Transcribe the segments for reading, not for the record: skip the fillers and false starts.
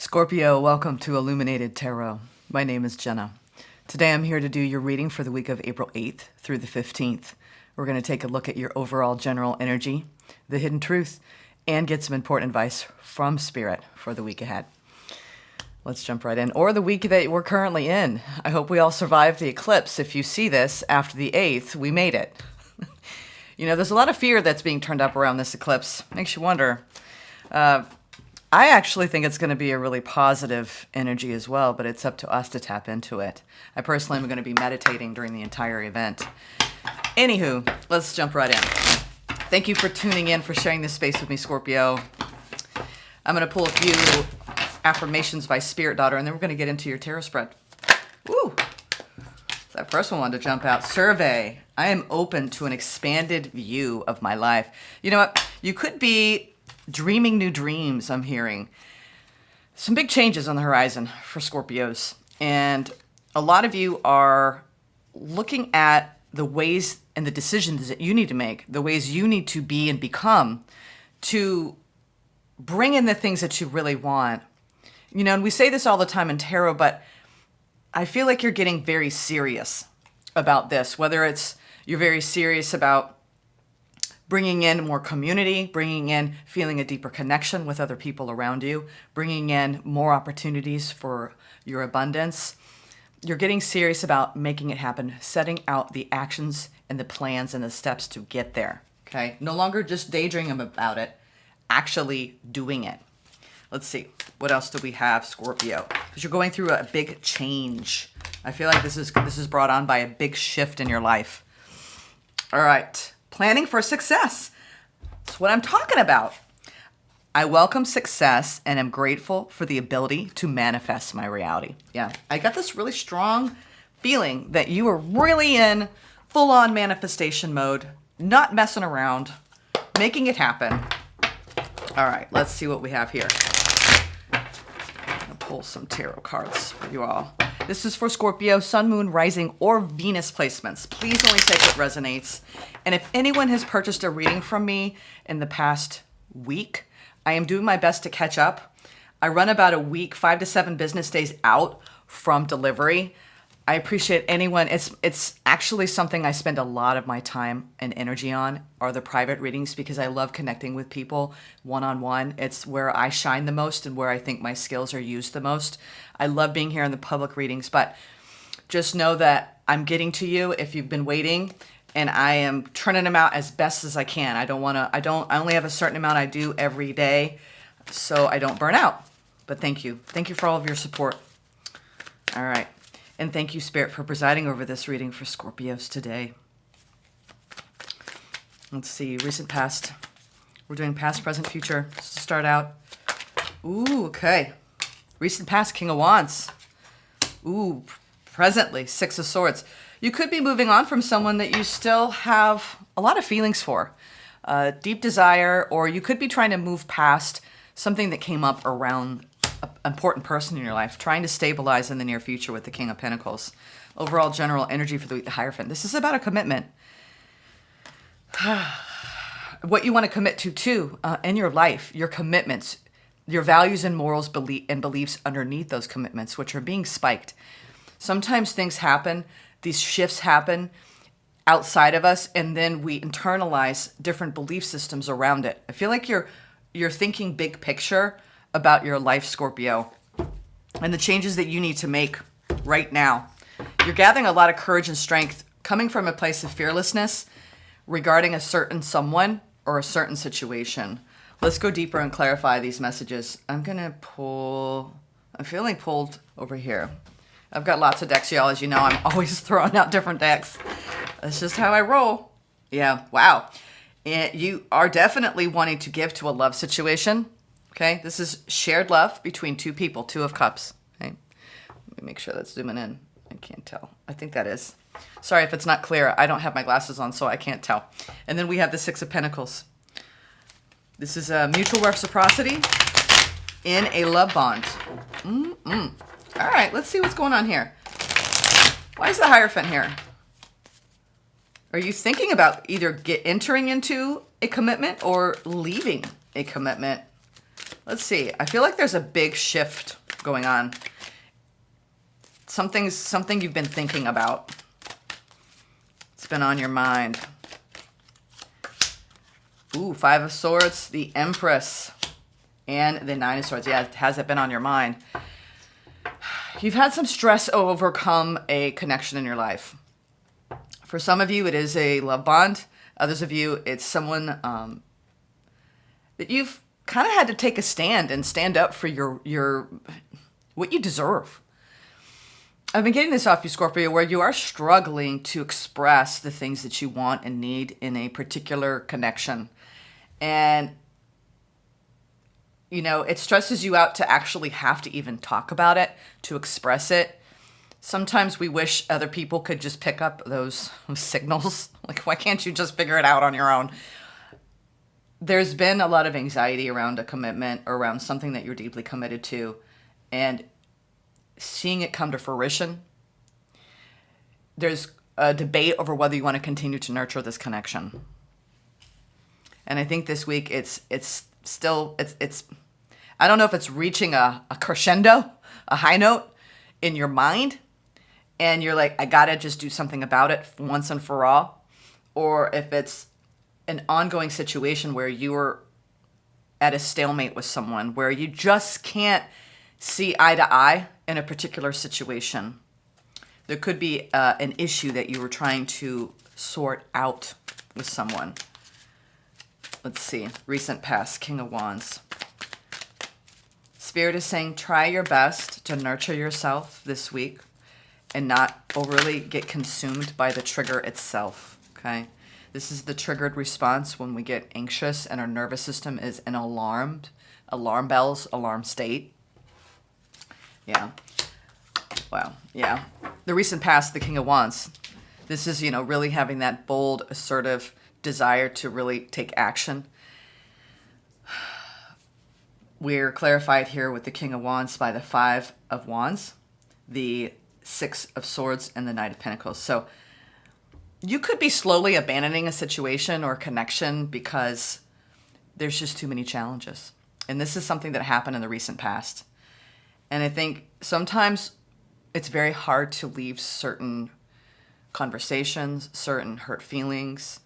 Scorpio, welcome to Illuminated Tarot. My name is Jenna. Today I'm here to do your reading for the week of April 8th through the 15th. We're going to take a look at your overall general energy, the hidden truth, and get some important advice from Spirit for the week ahead. Let's jump right in. Or the week that we're currently in. I hope we all survived the eclipse. If you see this after the 8th, we made it. You know, there's a lot of fear that's being turned up around this eclipse. Makes you wonder. I actually think it's going to be a really positive energy as well, but it's up to us to tap into it. I personally am going to be meditating during the entire event. Anywho, let's jump right in. Thank you for tuning in, for sharing this space with me, Scorpio. I'm going to pull a few affirmations by Spirit Daughter, and then we're going to get into your tarot spread. Woo! That first one wanted to jump out. Survey. I am open to an expanded view of my life. You know what? You could be dreaming new dreams, I'm hearing. Some big changes on the horizon for Scorpios. And a lot of you are looking at the ways and the decisions that you need to make, the ways you need to be and become to bring in the things that you really want. You know, and we say this all the time in tarot, but I feel like you're getting very serious about this, whether it's you're very serious about bringing in more community, bringing in feeling a deeper connection with other people around you, bringing in more opportunities for your abundance. You're getting serious about making it happen, setting out the actions and the plans and the steps to get there, okay? No longer just daydreaming about it, actually doing it. Let's see, what else do we have, Scorpio? Because you're going through a big change. I feel like this is brought on by a big shift in your life. All right. Planning for success. That's what I'm talking about. I welcome success and am grateful for the ability to manifest my reality. Yeah, I got this really strong feeling that you are really in full-on manifestation mode, not messing around, making it happen. All right, let's see what we have here. I'm gonna pull some tarot cards for you all. This is for Scorpio, Sun, Moon, Rising, or Venus placements. Please only take what resonates. And if anyone has purchased a reading from me in the past week, I am doing my best to catch up. I run about a week, 5 to 7 business days out from delivery. I appreciate anyone. It's actually something I spend a lot of my time and energy on, are the private readings, because I love connecting with people one-on-one. It's where I shine the most and where I think my skills are used the most. I love being here in the public readings, but just know that I'm getting to you if you've been waiting, and I am turning them out as best as I can. I only have a certain amount I do every day, so I don't burn out. But thank you. Thank you for all of your support. All right. And thank you, Spirit, for presiding over this reading for Scorpios today. Let's see, recent, past. We're doing past, present, future. Just to start out. Ooh, okay. Recent, past, King of Wands. Ooh, presently, Six of Swords. You could be moving on from someone that you still have a lot of feelings for. Deep desire, or you could be trying to move past something that came up around an important person in your life, trying to stabilize in the near future with the King of Pentacles. Overall general energy for the week, the Hierophant. This is about a commitment. What you want to commit to in your life, your commitments, your values and morals and beliefs underneath those commitments, which are being spiked. Sometimes things happen, these shifts happen outside of us, and then we internalize different belief systems around it. I feel like you're thinking big picture about your life, Scorpio, and the changes that you need to make right now. You're gathering a lot of courage and strength coming from a place of fearlessness regarding a certain someone or a certain situation. Let's go deeper and clarify these messages. I'm feeling pulled over here. I've got lots of decks, y'all. As you know, I'm always throwing out different decks. That's just how I roll. Yeah, wow. And you are definitely wanting to give to a love situation. Okay, this is shared love between two people, Two of Cups. Okay, let me make sure that's zooming in. I can't tell. I think that is. Sorry if it's not clear. I don't have my glasses on, so I can't tell. And then we have the Six of Pentacles. This is a mutual reciprocity in a love bond. All right, let's see what's going on here. Why is the Hierophant here? Are you thinking about either entering into a commitment or leaving a commitment? Let's see. I feel like there's a big shift going on. Something you've been thinking about. It's been on your mind. Ooh, Five of Swords, the Empress, and the Nine of Swords. Yeah, has it been on your mind? You've had some stress overcome a connection in your life. For some of you, it is a love bond. Others of you, it's someone that you've kind of had to take a stand and stand up for your what you deserve. I've been getting this off you, Scorpio, where you are struggling to express the things that you want and need in a particular connection. And, you know, it stresses you out to actually have to even talk about it, to express it. Sometimes we wish other people could just pick up those signals. Like, why can't you just figure it out on your own? There's been a lot of anxiety around a commitment or around something that you're deeply committed to. And seeing it come to fruition, there's a debate over whether you want to continue to nurture this connection. And I think this week it's I don't know if it's reaching a crescendo, a high note in your mind, and you're like, I gotta just do something about it once and for all, or if it's an ongoing situation where you're at a stalemate with someone, where you just can't see eye to eye in a particular situation. There could be an issue that you were trying to sort out with someone. Let's see. Recent past, King of Wands. Spirit is saying, try your best to nurture yourself this week and not overly get consumed by the trigger itself, okay? This is the triggered response when we get anxious and our nervous system is in alarm bells, alarm state. Yeah. Wow. Yeah. The recent past, the King of Wands. This is, you know, really having that bold, assertive desire to really take action. We're clarified here with the King of Wands by the Five of Wands, the Six of Swords, and the Knight of Pentacles. So you could be slowly abandoning a situation or connection because there's just too many challenges. And this is something that happened in the recent past. And I think sometimes it's very hard to leave certain conversations, certain hurt feelings.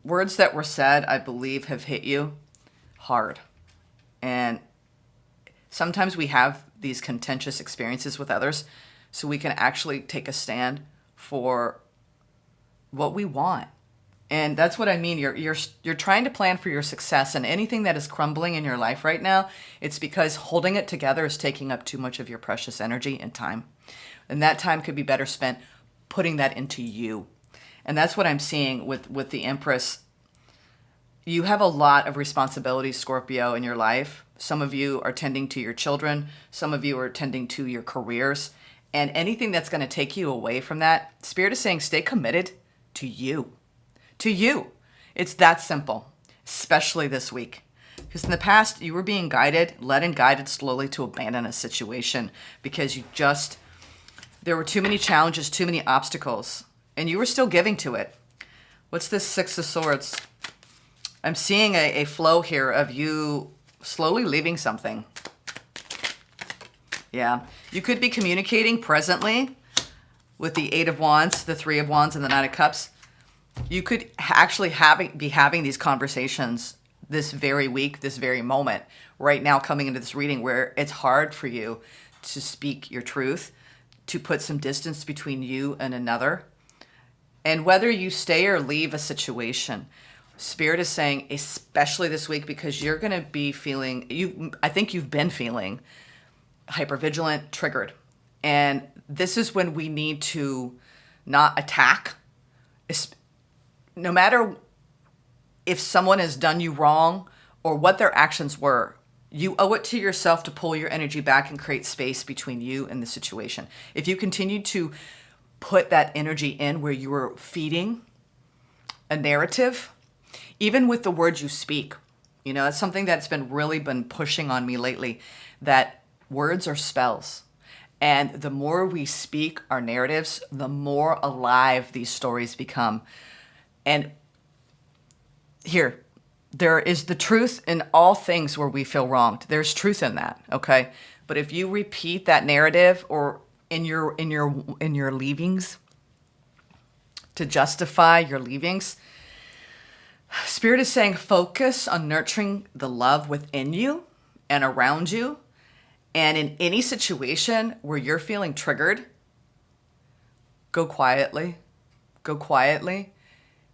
Words that were said, I believe, have hit you hard. And sometimes we have these contentious experiences with others so we can actually take a stand for what we want. And that's what I mean. You're trying to plan for your success, and anything that is crumbling in your life right now, it's because holding it together is taking up too much of your precious energy and time. And that time could be better spent putting that into you. And that's what I'm seeing with the Empress. You have a lot of responsibilities, Scorpio, in your life. Some of you are tending to your children. Some of you are tending to your careers. And anything that's going to take you away from that, Spirit is saying stay committed to you. To you. It's that simple, especially this week. Because in the past, you were being guided, led and guided slowly to abandon a situation because there were too many challenges, too many obstacles, and you were still giving to it. What's this Six of Swords? I'm seeing a flow here of you slowly leaving something. Yeah. You could be communicating presently with the Eight of Wands, the Three of Wands, and the Nine of Cups. You could actually be having these conversations this very week, this very moment, right now coming into this reading where it's hard for you to speak your truth, to put some distance between you and another. And whether you stay or leave a situation, Spirit is saying, especially this week, because you're going to be feeling, I think you've been feeling hypervigilant, triggered. And this is when we need to not attack. No matter if someone has done you wrong or what their actions were, you owe it to yourself to pull your energy back and create space between you and the situation. If you continue to put that energy in where you are feeding a narrative, even with the words you speak, you know, that's something that's been pushing on me lately, that words are spells. And the more we speak our narratives, the more alive these stories become. And here, There is the truth in all things where we feel wronged. There's truth in that, okay? But if you repeat that narrative or in your leavings to justify your leavings, Spirit is saying focus on nurturing the love within you and around you. And in any situation where you're feeling triggered, go quietly,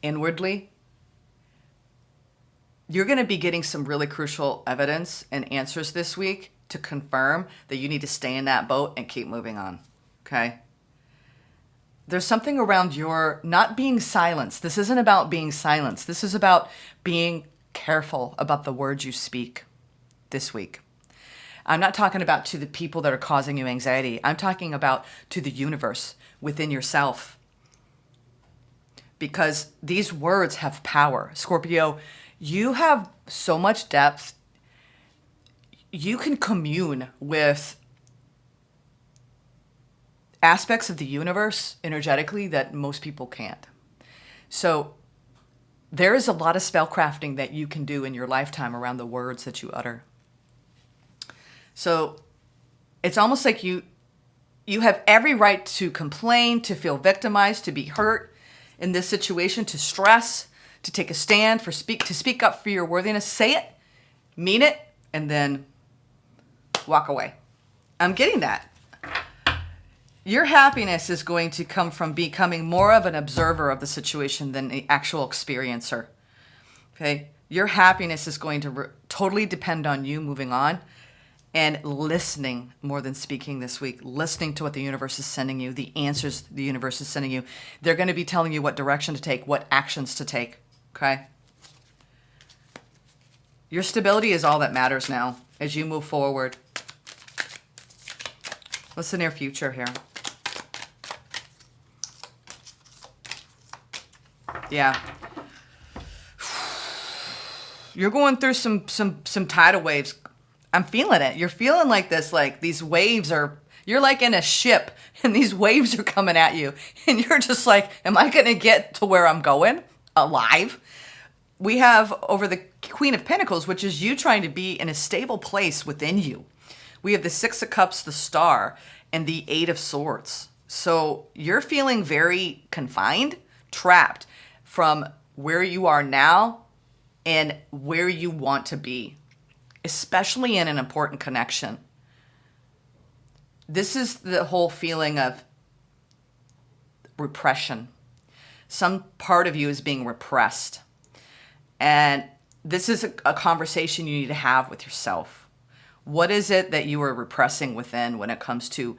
inwardly. You're going to be getting some really crucial evidence and answers this week to confirm that you need to stay in that boat and keep moving on, okay? There's something around your not being silenced. This isn't about being silenced. This is about being careful about the words you speak this week. I'm not talking about to the people that are causing you anxiety. I'm talking about to the universe within yourself. Because these words have power. Scorpio, you have so much depth. You can commune with aspects of the universe energetically that most people can't. So there is a lot of spellcrafting that you can do in your lifetime around the words that you utter. So it's almost like you have every right to complain, to feel victimized, to be hurt in this situation, to stress, to take a stand, to speak up for your worthiness. Say it, mean it, and then walk away. I'm getting that. Your happiness is going to come from becoming more of an observer of the situation than the actual experiencer. Okay? Your happiness is going to totally depend on you moving on and listening more than speaking this week. Listening to what the universe is sending you, the answers the universe is sending you. They're going to be telling you what direction to take, what actions to take. Okay? Your stability is all that matters now as you move forward. What's the near future here? Yeah. You're going through some tidal waves. I'm feeling it. You're feeling like this, like these waves are, you're like in a ship and these waves are coming at you. And you're just like, am I going to get to where I'm going alive? We have over the Queen of Pentacles, which is you trying to be in a stable place within you. We have the Six of Cups, the Star, and the Eight of Swords. So you're feeling very confined, trapped from where you are now and where you want to be, especially in an important connection. This is the whole feeling of repression. Some part of you is being repressed. And this is a conversation you need to have with yourself. What is it that you are repressing within when it comes to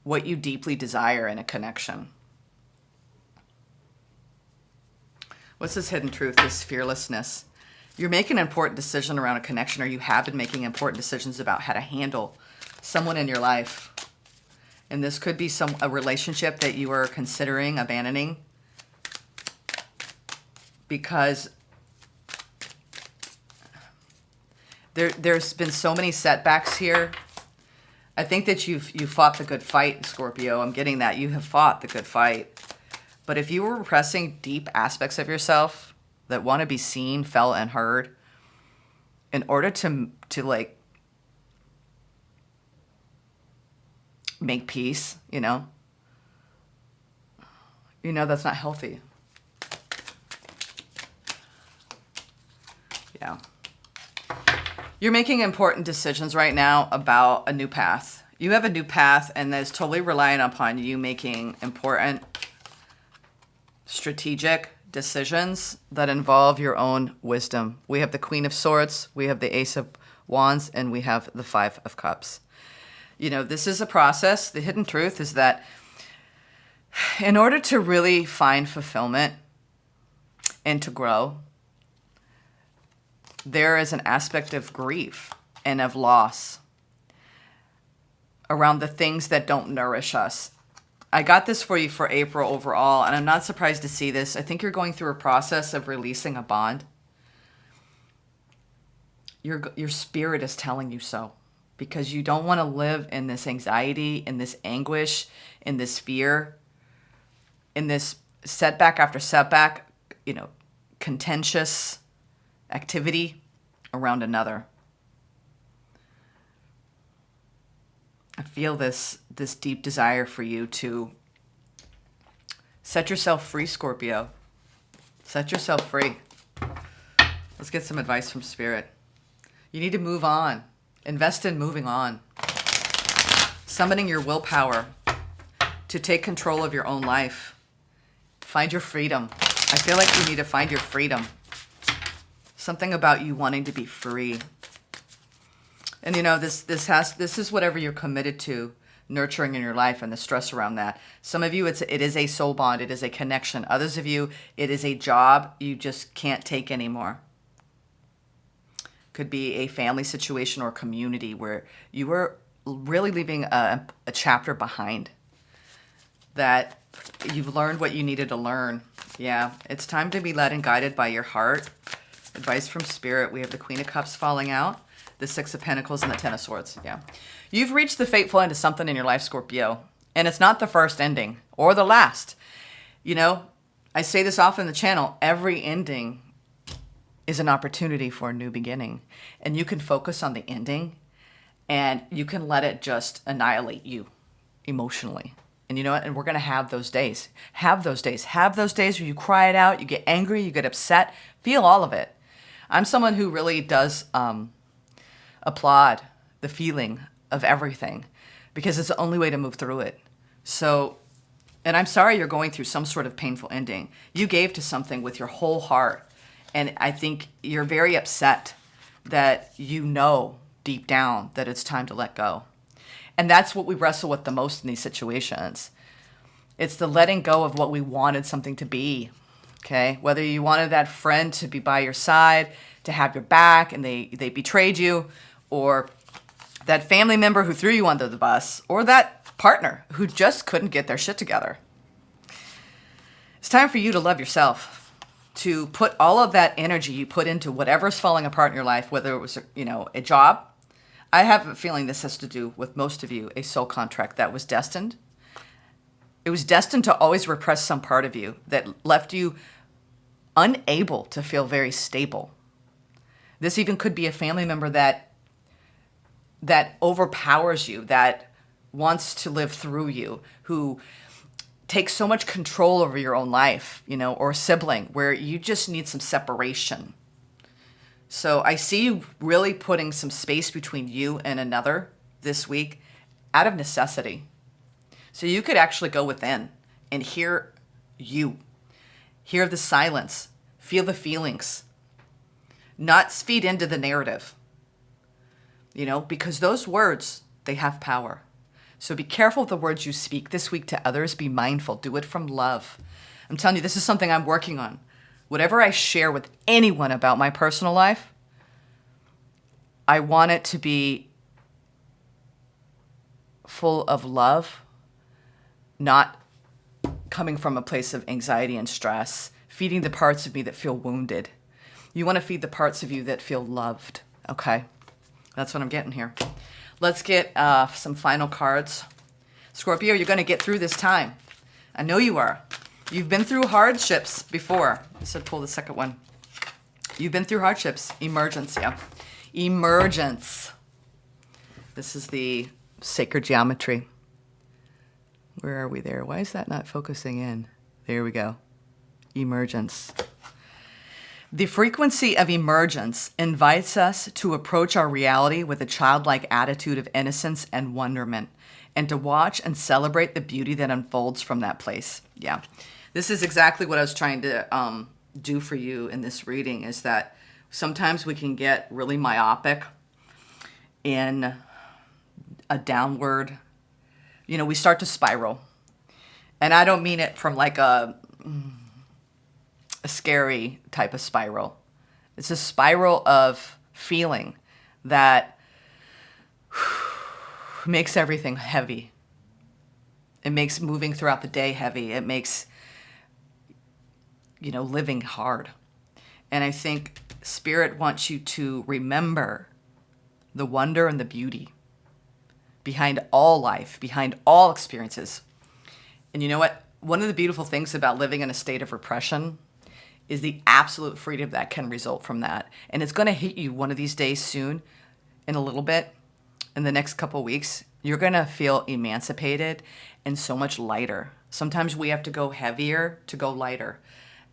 what you deeply desire in a connection? What's this hidden truth, this fearlessness? You're making an important decision around a connection, or you have been making important decisions about how to handle someone in your life. And this could be a relationship that you are considering abandoning because there's been so many setbacks here. I think that you fought the good fight, Scorpio. I'm getting that. You have fought the good fight. But if you were repressing deep aspects of yourself that want to be seen, felt, and heard, in order to like make peace, you know that's not healthy. Yeah. You're making important decisions right now about a new path. You have a new path, and that's totally relying upon you making important strategic decisions that involve your own wisdom. We have the Queen of Swords, we have the Ace of Wands, and we have the Five of Cups. This is a process. The hidden truth is that in order to really find fulfillment and to grow, there is an aspect of grief and of loss around the things that don't nourish us. I got this for you for April overall, and I'm not surprised to see this. I think you're going through a process of releasing a bond. Your spirit is telling you so, because you don't want to live in this anxiety, in this anguish, in this fear, in this setback after setback, contentious activity around another. I feel this deep desire for you to set yourself free, Scorpio. Set yourself free. Let's get some advice from Spirit. You need to move on. Invest in moving on. Summoning your willpower to take control of your own life. Find your freedom. I feel like you need to find your freedom. Something about you wanting to be free. And you know, this is whatever you're committed to nurturing in your life and the stress around that. Some of you, it is a soul bond. It is a connection. Others of you, it is a job you just can't take anymore. Could be a family situation or community where you were really leaving a chapter behind, that you've learned what you needed to learn. Yeah, it's time to be led and guided by your heart. Advice from Spirit. We have the Queen of Cups falling out, the Six of Pentacles, and the Ten of Swords. Yeah, you've reached the fateful end of something in your life, Scorpio, and it's not the first ending or the last. You know, I say this often in the channel, every ending is an opportunity for a new beginning, and you can focus on the ending and you can let it just annihilate you emotionally. And you know what? And we're going to have those days. Have those days. Have those days where you cry it out, you get angry, you get upset. Feel all of it. I'm someone who really does applaud the feeling of everything, because it's the only way to move through it. So, and I'm sorry you're going through some sort of painful ending. You gave to something with your whole heart. And I think you're very upset that you know deep down that it's time to let go. And that's what we wrestle with the most in these situations. It's the letting go of what we wanted something to be, okay? Whether you wanted that friend to be by your side, to have your back, and they betrayed you, or that family member who threw you under the bus, or that partner who just couldn't get their shit together. It's time for you to love yourself, to put all of that energy you put into whatever's falling apart in your life, whether it was, a job. I have a feeling this has to do with most of you, a soul contract that was destined. It was destined to always repress some part of you that left you unable to feel very stable. This even could be a family member that overpowers you, that wants to live through you, who takes so much control over your own life, or a sibling where you just need some separation. So I see you really putting some space between you and another this week out of necessity. So you could actually go within and hear you, hear the silence, feel the feelings, not feed into the narrative, because those words, they have power. So be careful of the words you speak this week to others. Be mindful. Do it from love. I'm telling you, this is something I'm working on. Whatever I share with anyone about my personal life, I want it to be full of love, not coming from a place of anxiety and stress, feeding the parts of me that feel wounded. You want to feed the parts of you that feel loved, okay? That's what I'm getting here. Let's get some final cards. Scorpio, you're going to get through this time. I know you are. You've been through hardships before. I said pull the second one. You've been through hardships. Emergence, yeah. Emergence. This is the sacred geometry. Where are we there? Why is that not focusing in? There we go. Emergence. The frequency of emergence invites us to approach our reality with a childlike attitude of innocence and wonderment, and to watch and celebrate the beauty that unfolds from that place. Yeah. This is exactly what I was trying to do for you in this reading, is that sometimes we can get really myopic in a downward, we start to spiral. And I don't mean it from like a scary type of spiral. It's a spiral of feeling that makes everything heavy. It makes moving throughout the day heavy. It makes living hard. And I think Spirit wants you to remember the wonder and the beauty behind all life, behind all experiences. And you know what? One of the beautiful things about living in a state of repression is the absolute freedom that can result from that. And it's going to hit you one of these days soon, in a little bit, in the next couple weeks. You're going to feel emancipated and so much lighter. Sometimes we have to go heavier to go lighter.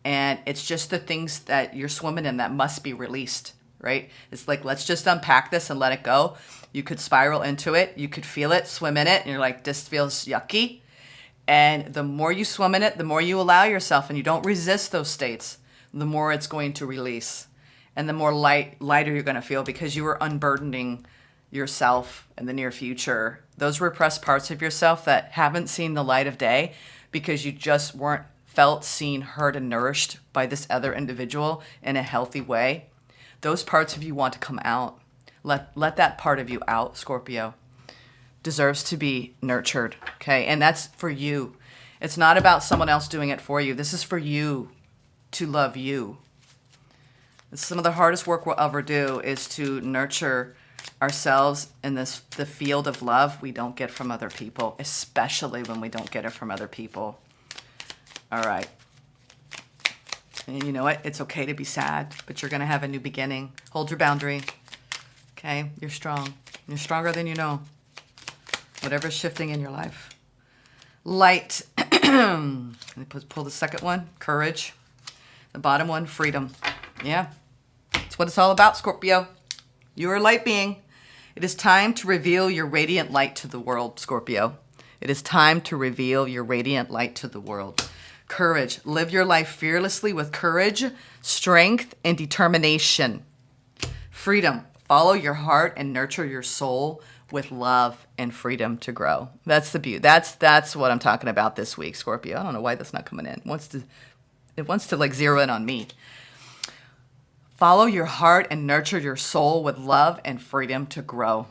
And it's just the things that you're swimming in that must be released, right? It's like, let's just unpack this and let it go. You could spiral into it. You could feel it, swim in it, and you're like, this feels yucky. And the more you swim in it, the more you allow yourself and you don't resist those states, the more it's going to release. And the more lighter you're going to feel because you are unburdening yourself in the near future. Those repressed parts of yourself that haven't seen the light of day because you just weren't felt, seen, heard, and nourished by this other individual in a healthy way. Those parts of you want to come out. Let that part of you out, Scorpio. Deserves to be nurtured, okay? And that's for you. It's not about someone else doing it for you. This is for you to love you. Some of the hardest work we'll ever do is to nurture ourselves in the field of love we don't get from other people, especially when we don't get it from other people. All right. And you know what? It's okay to be sad, but you're going to have a new beginning. Hold your boundary. Okay? You're strong. You're stronger than you know. Whatever's shifting in your life. Light. Let me pull the second one. Courage. The bottom one, freedom. Yeah. That's what it's all about, Scorpio. You are a light being. It is time to reveal your radiant light to the world, Scorpio. It is time to reveal your radiant light to the world. Courage. Live your life fearlessly with courage, strength, and determination. Freedom. Follow your heart and nurture your soul with love and freedom to grow. That's the beauty. That's what I'm talking about this week, Scorpio. I don't know why that's not coming in. It wants to like zero in on me. Follow your heart and nurture your soul with love and freedom to grow.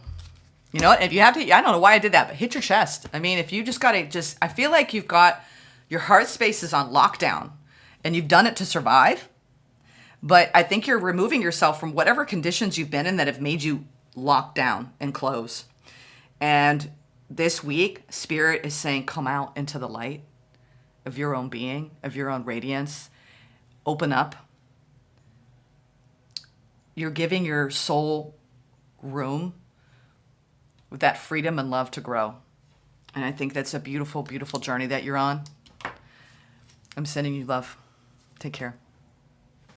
You know what? If you have to, I don't know why I did that, but hit your chest. I mean, if you just got to I feel like you've got your heart space is on lockdown and you've done it to survive. But I think you're removing yourself from whatever conditions you've been in that have made you lock down and close. And this week, Spirit is saying, come out into the light of your own being, of your own radiance. Open up. You're giving your soul room with that freedom and love to grow. And I think that's a beautiful, beautiful journey that you're on. I'm sending you love. Take care.